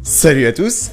Salut à tous,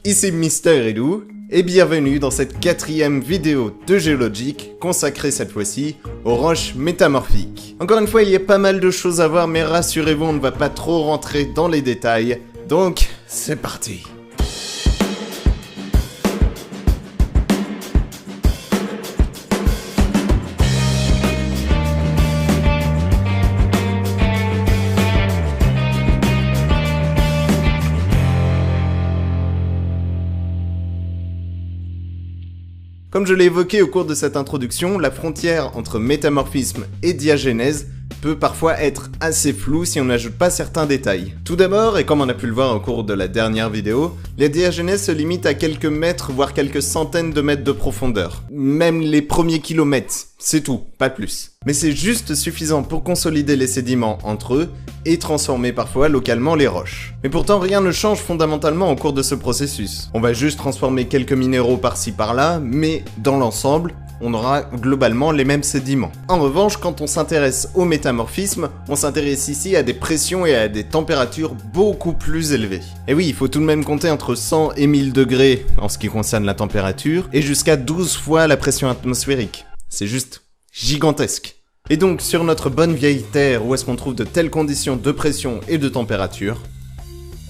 ici Mister Edu, et bienvenue dans cette 4e vidéo de Geologic, consacrée cette fois-ci aux roches métamorphiques. Encore une fois, il y a pas mal de choses à voir, mais rassurez-vous, on ne va pas trop rentrer dans les détails, donc c'est parti. Comme je l'ai évoqué au cours de cette introduction, la frontière entre métamorphisme et diagénèse peut parfois être assez floue si on n'ajoute pas certains détails. Tout d'abord, et comme on a pu le voir au cours de la dernière vidéo, la diagénèse se limite à quelques mètres, voire quelques centaines de mètres de profondeur. Même les premiers kilomètres, c'est tout, pas plus. Mais c'est juste suffisant pour consolider les sédiments entre eux et transformer parfois localement les roches. Mais pourtant, rien ne change fondamentalement au cours de ce processus. On va juste transformer quelques minéraux par-ci par-là, mais dans l'ensemble, on aura globalement les mêmes sédiments. En revanche, quand on s'intéresse au métamorphisme, on s'intéresse ici à des pressions et à des températures beaucoup plus élevées. Et oui, il faut tout de même compter entre 100 et 1000 degrés en ce qui concerne la température, et jusqu'à 12 fois la pression atmosphérique. C'est juste gigantesque. Et donc, sur notre bonne vieille Terre, où est-ce qu'on trouve de telles conditions de pression et de température?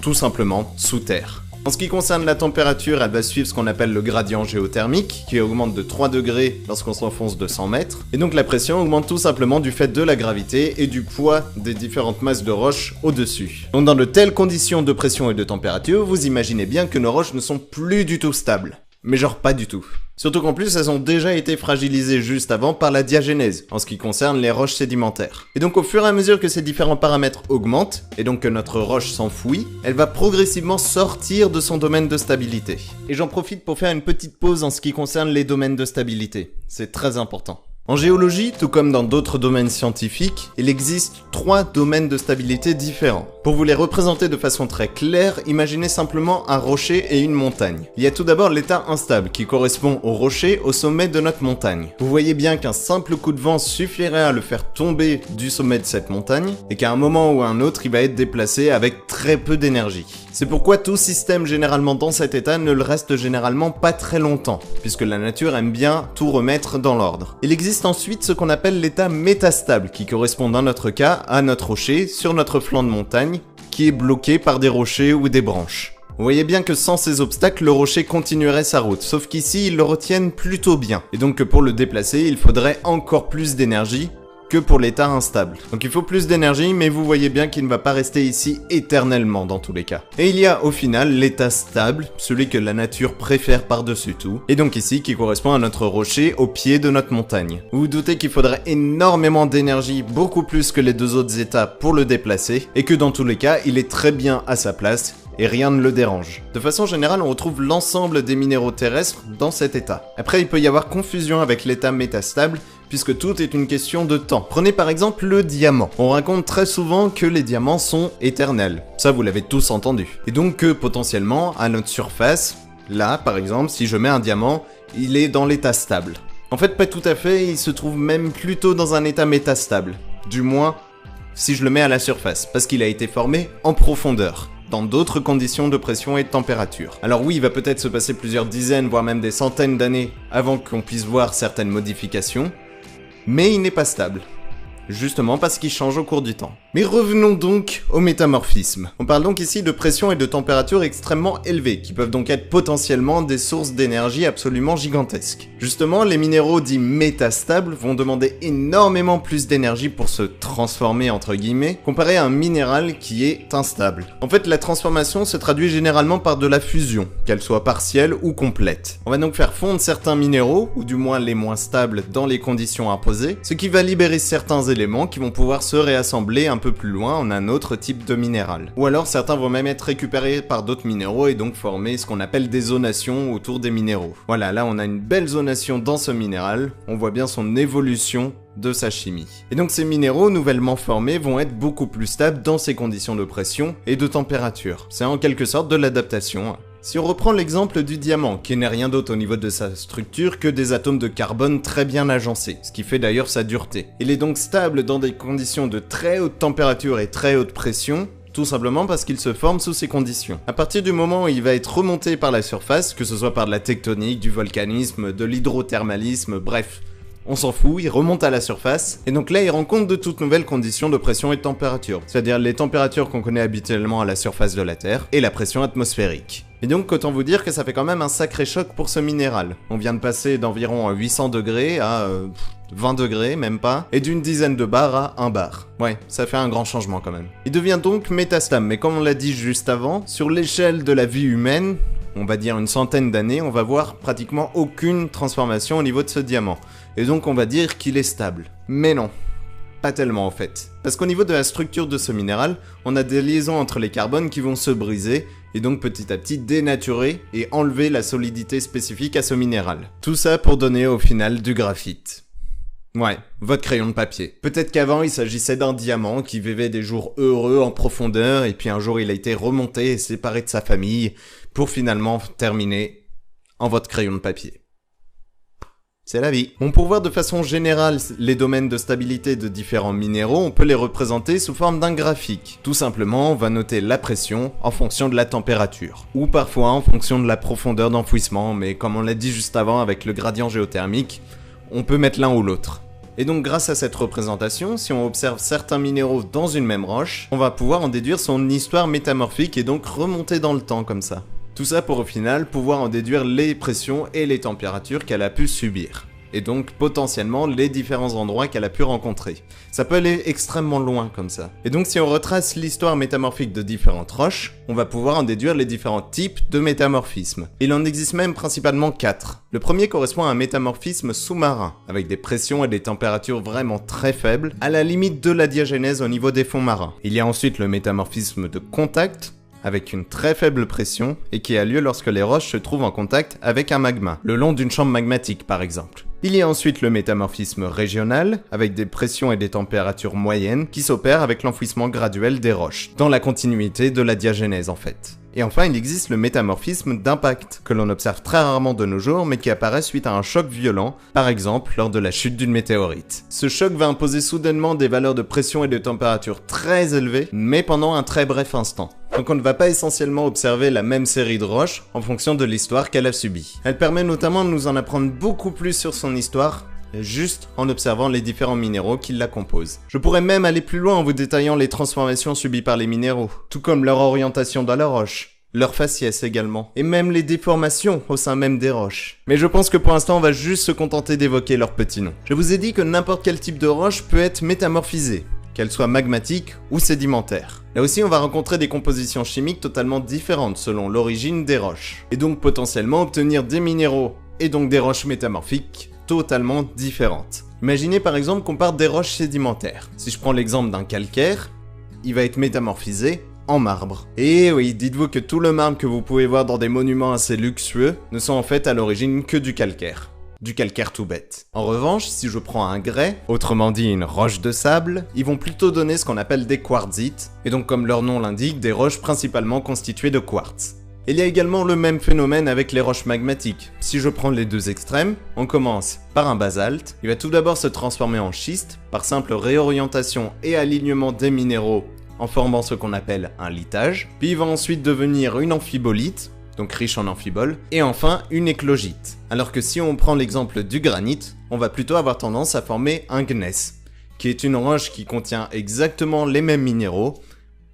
Tout simplement sous terre. En ce qui concerne la température, elle va suivre ce qu'on appelle le gradient géothermique, qui augmente de 3 degrés lorsqu'on s'enfonce de 100 mètres. Et donc la pression augmente tout simplement du fait de la gravité et du poids des différentes masses de roches au-dessus. Donc dans de telles conditions de pression et de température, vous imaginez bien que nos roches ne sont plus du tout stables. Mais genre pas du tout. Surtout qu'en plus, elles ont déjà été fragilisées juste avant par la diagénèse, en ce qui concerne les roches sédimentaires. Et donc au fur et à mesure que ces différents paramètres augmentent, et donc que notre roche s'enfouit, elle va progressivement sortir de son domaine de stabilité. Et j'en profite pour faire une petite pause en ce qui concerne les domaines de stabilité. C'est très important. En géologie, tout comme dans d'autres domaines scientifiques, il existe 3 domaines de stabilité différents. Pour vous les représenter de façon très claire, imaginez simplement un rocher et une montagne. Il y a tout d'abord l'état instable, qui correspond au rocher au sommet de notre montagne. Vous voyez bien qu'un simple coup de vent suffirait à le faire tomber du sommet de cette montagne, et qu'à un moment ou à un autre, il va être déplacé avec très peu d'énergie. C'est pourquoi tout système généralement dans cet état ne le reste généralement pas très longtemps, puisque la nature aime bien tout remettre dans l'ordre. Il existe ensuite ce qu'on appelle l'état métastable, qui correspond dans notre cas à notre rocher sur notre flanc de montagne, qui est bloqué par des rochers ou des branches. Vous voyez bien que sans ces obstacles, le rocher continuerait sa route, sauf qu'ici, ils le retiennent plutôt bien, et donc que pour le déplacer, il faudrait encore plus d'énergie que pour l'état instable. Donc il faut plus d'énergie, mais vous voyez bien qu'il ne va pas rester ici éternellement dans tous les cas. Et il y a au final l'état stable, celui que la nature préfère par-dessus tout, et donc ici qui correspond à notre rocher au pied de notre montagne. Vous vous doutez qu'il faudrait énormément d'énergie, beaucoup plus que les deux autres états pour le déplacer, et que dans tous les cas, il est très bien à sa place, et rien ne le dérange. De façon générale, on retrouve l'ensemble des minéraux terrestres dans cet état. Après, il peut y avoir confusion avec l'état métastable, puisque tout est une question de temps. Prenez par exemple le diamant. On raconte très souvent que les diamants sont éternels. Ça, vous l'avez tous entendu. Et donc que potentiellement, à notre surface, là par exemple, si je mets un diamant, il est dans l'état stable. En fait, pas tout à fait, il se trouve même plutôt dans un état métastable. Du moins, si je le mets à la surface, parce qu'il a été formé en profondeur, dans d'autres conditions de pression et de température. Alors oui, il va peut-être se passer plusieurs dizaines, voire même des centaines d'années avant qu'on puisse voir certaines modifications, mais il n'est pas stable. Justement parce qu'il change au cours du temps. Mais revenons donc au métamorphisme. On parle donc ici de pression et de température extrêmement élevées, qui peuvent donc être potentiellement des sources d'énergie absolument gigantesques. Justement, les minéraux dits métastables vont demander énormément plus d'énergie pour se transformer entre guillemets, comparé à un minéral qui est instable. En fait, la transformation se traduit généralement par de la fusion, qu'elle soit partielle ou complète. On va donc faire fondre certains minéraux, ou du moins les moins stables dans les conditions imposées, ce qui va libérer certains éléments qui vont pouvoir se réassembler un peu plus loin en un autre type de minéral. Ou alors certains vont même être récupérés par d'autres minéraux et donc former ce qu'on appelle des zonations autour des minéraux. Voilà, là on a une belle zonation dans ce minéral, on voit bien son évolution de sa chimie. Et donc ces minéraux nouvellement formés vont être beaucoup plus stables dans ces conditions de pression et de température. C'est en quelque sorte de l'adaptation. Si on reprend l'exemple du diamant, qui n'est rien d'autre au niveau de sa structure que des atomes de carbone très bien agencés, ce qui fait d'ailleurs sa dureté. Il est donc stable dans des conditions de très haute température et très haute pression, Tout simplement parce qu'il se forme sous ces conditions. À partir du moment où il va être remonté par la surface, que ce soit par de la tectonique, du volcanisme, de l'hydrothermalisme, bref, on s'en fout, il remonte à la surface, et donc là il rend compte de toutes nouvelles conditions de pression et de température, c'est-à-dire les températures qu'on connaît habituellement à la surface de la Terre, et la pression atmosphérique. Et donc autant vous dire que ça fait quand même un sacré choc pour ce minéral. On vient de passer d'environ 800 degrés à 20 degrés, même pas, et d'une dizaine de bars à 1 bar. Ouais, ça fait un grand changement quand même. Il devient donc métastable, mais comme on l'a dit juste avant, sur l'échelle de la vie humaine, on va dire une centaine d'années, on va voir pratiquement aucune transformation au niveau de ce diamant. Et donc on va dire qu'il est stable. Mais non, pas tellement en fait. Parce qu'au niveau de la structure de ce minéral, on a des liaisons entre les carbones qui vont se briser, et donc petit à petit dénaturer et enlever la solidité spécifique à ce minéral. Tout ça pour donner au final du graphite. Ouais, votre crayon de papier. Peut-être qu'avant il s'agissait d'un diamant qui vivait des jours heureux en profondeur, et puis un jour il a été remonté et séparé de sa famille, pour finalement terminer en votre crayon de papier. C'est la vie. Bon, pour voir de façon générale les domaines de stabilité de différents minéraux, on peut les représenter sous forme d'un graphique. Tout simplement, on va noter la pression en fonction de la température, ou parfois en fonction de la profondeur d'enfouissement, mais comme on l'a dit juste avant avec le gradient géothermique, on peut mettre l'un ou l'autre. Et donc grâce à cette représentation, si on observe certains minéraux dans une même roche, on va pouvoir en déduire son histoire métamorphique et donc remonter dans le temps comme ça. Tout ça pour au final pouvoir en déduire les pressions et les températures qu'elle a pu subir. Et donc potentiellement les différents endroits qu'elle a pu rencontrer. Ça peut aller extrêmement loin comme ça. Et donc si on retrace l'histoire métamorphique de différentes roches, on va pouvoir en déduire les différents types de métamorphismes. Il en existe même principalement 4. Le premier correspond à un métamorphisme sous-marin, avec des pressions et des températures vraiment très faibles, à la limite de la diagénèse au niveau des fonds marins. Il y a ensuite le métamorphisme de contact, avec une très faible pression, et qui a lieu lorsque les roches se trouvent en contact avec un magma, le long d'une chambre magmatique par exemple. Il y a ensuite le métamorphisme régional, avec des pressions et des températures moyennes, qui s'opèrent avec l'enfouissement graduel des roches, dans la continuité de la diagénèse en fait. Et enfin, il existe le métamorphisme d'impact, que l'on observe très rarement de nos jours, mais qui apparaît suite à un choc violent, par exemple lors de la chute d'une météorite. Ce choc va imposer soudainement des valeurs de pression et de température très élevées, mais pendant un très bref instant. Donc on ne va pas essentiellement observer la même série de roches en fonction de l'histoire qu'elle a subie. Elle permet notamment de nous en apprendre beaucoup plus sur son histoire, juste en observant les différents minéraux qui la composent. Je pourrais même aller plus loin en vous détaillant les transformations subies par les minéraux, tout comme leur orientation dans la roche, leur faciès également, et même les déformations au sein même des roches. Mais je pense que pour l'instant on va juste se contenter d'évoquer leurs petits noms. Je vous ai dit que n'importe quel type de roche peut être métamorphisé, qu'elle soit magmatique ou sédimentaire. Là aussi on va rencontrer des compositions chimiques totalement différentes selon l'origine des roches, et donc potentiellement obtenir des minéraux et donc des roches métamorphiques totalement différentes. Imaginez par exemple qu'on parte des roches sédimentaires. Si je prends l'exemple d'un calcaire, il va être métamorphisé en marbre. Et oui, dites-vous que tout le marbre que vous pouvez voir dans des monuments assez luxueux ne sont en fait à l'origine que du calcaire. Du calcaire tout bête. En revanche, si je prends un grès, autrement dit une roche de sable, ils vont plutôt donner ce qu'on appelle des quartzites, et donc comme leur nom l'indique, des roches principalement constituées de quartz. Il y a également le même phénomène avec les roches magmatiques. Si je prends les deux extrêmes, on commence par un basalte, il va tout d'abord se transformer en schiste, par simple réorientation et alignement des minéraux en formant ce qu'on appelle un litage, puis il va ensuite devenir une amphibolite, donc riche en amphiboles, et enfin une éclogite. Alors que si on prend l'exemple du granit, on va plutôt avoir tendance à former un gneiss, qui est une roche qui contient exactement les mêmes minéraux,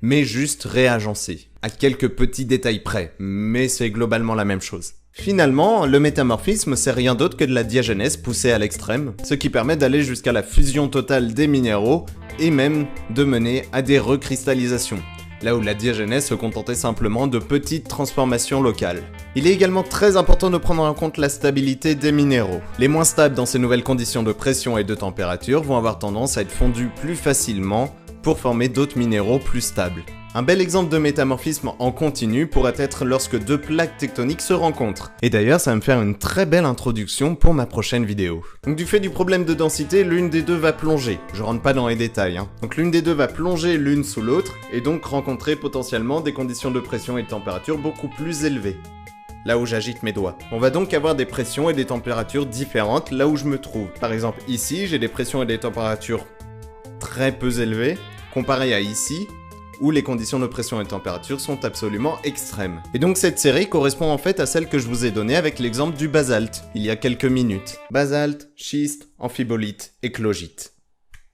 mais juste réagencés, à quelques petits détails près, mais c'est globalement la même chose. Finalement, le métamorphisme c'est rien d'autre que de la diagénèse poussée à l'extrême, ce qui permet d'aller jusqu'à la fusion totale des minéraux, et même de mener à des recristallisations, là où la diagénèse se contentait simplement de petites transformations locales. Il est également très important de prendre en compte la stabilité des minéraux. Les moins stables dans ces nouvelles conditions de pression et de température vont avoir tendance à être fondus plus facilement pour former d'autres minéraux plus stables. Un bel exemple de métamorphisme en continu pourrait être lorsque deux plaques tectoniques se rencontrent. Et d'ailleurs, ça va me faire une très belle introduction pour ma prochaine vidéo. Donc du fait du problème de densité, l'une des deux va plonger. Je rentre pas dans les détails, hein. Donc l'une des deux va plonger l'une sous l'autre, et donc rencontrer potentiellement des conditions de pression et de température beaucoup plus élevées. Là où j'agite mes doigts. On va donc avoir des pressions et des températures différentes là où je me trouve. Par exemple, ici, j'ai des pressions et des températures très peu élevées, comparé à ici, où les conditions de pression et de température sont absolument extrêmes. Et donc cette série correspond en fait à celle que je vous ai donnée avec l'exemple du basalte, il y a quelques minutes. Basalte, schiste, amphibolite et clogite.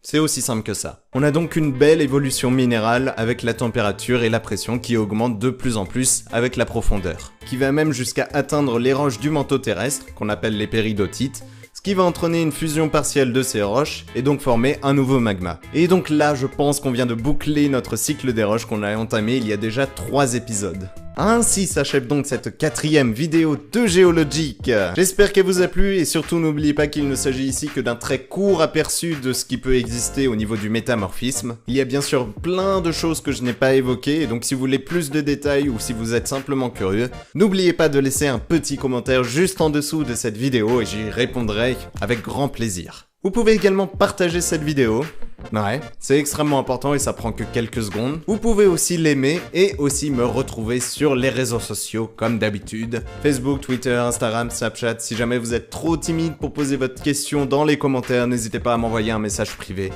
C'est aussi simple que ça. On a donc une belle évolution minérale avec la température et la pression qui augmentent de plus en plus avec la profondeur, qui va même jusqu'à atteindre les roches du manteau terrestre, qu'on appelle les péridotites, ce qui va entraîner une fusion partielle de ces roches et donc former un nouveau magma. Et donc là, je pense qu'on vient de boucler notre cycle des roches qu'on a entamé il y a déjà 3 épisodes. Ainsi s'achève donc cette 4e vidéo de géologique. J'espère qu'elle vous a plu et surtout n'oubliez pas qu'il ne s'agit ici que d'un très court aperçu de ce qui peut exister au niveau du métamorphisme. Il y a bien sûr plein de choses que je n'ai pas évoquées et donc si vous voulez plus de détails ou si vous êtes simplement curieux, n'oubliez pas de laisser un petit commentaire juste en dessous de cette vidéo et j'y répondrai avec grand plaisir. Vous pouvez également partager cette vidéo. Ouais, c'est extrêmement important et ça prend que quelques secondes. Vous pouvez aussi l'aimer et aussi me retrouver sur les réseaux sociaux comme d'habitude. Facebook, Twitter, Instagram, Snapchat. Si jamais vous êtes trop timide pour poser votre question dans les commentaires, n'hésitez pas à m'envoyer un message privé.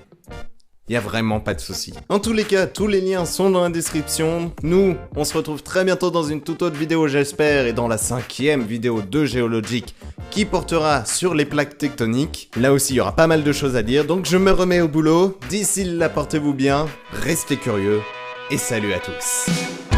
Y a vraiment pas de souci. En tous les cas, tous les liens sont dans la description. Nous, on se retrouve très bientôt dans une toute autre vidéo, j'espère, et dans la 5e vidéo de géologique qui portera sur les plaques tectoniques. Là aussi, il y aura pas mal de choses à dire, donc je me remets au boulot. D'ici là, portez-vous bien, restez curieux, et salut à tous.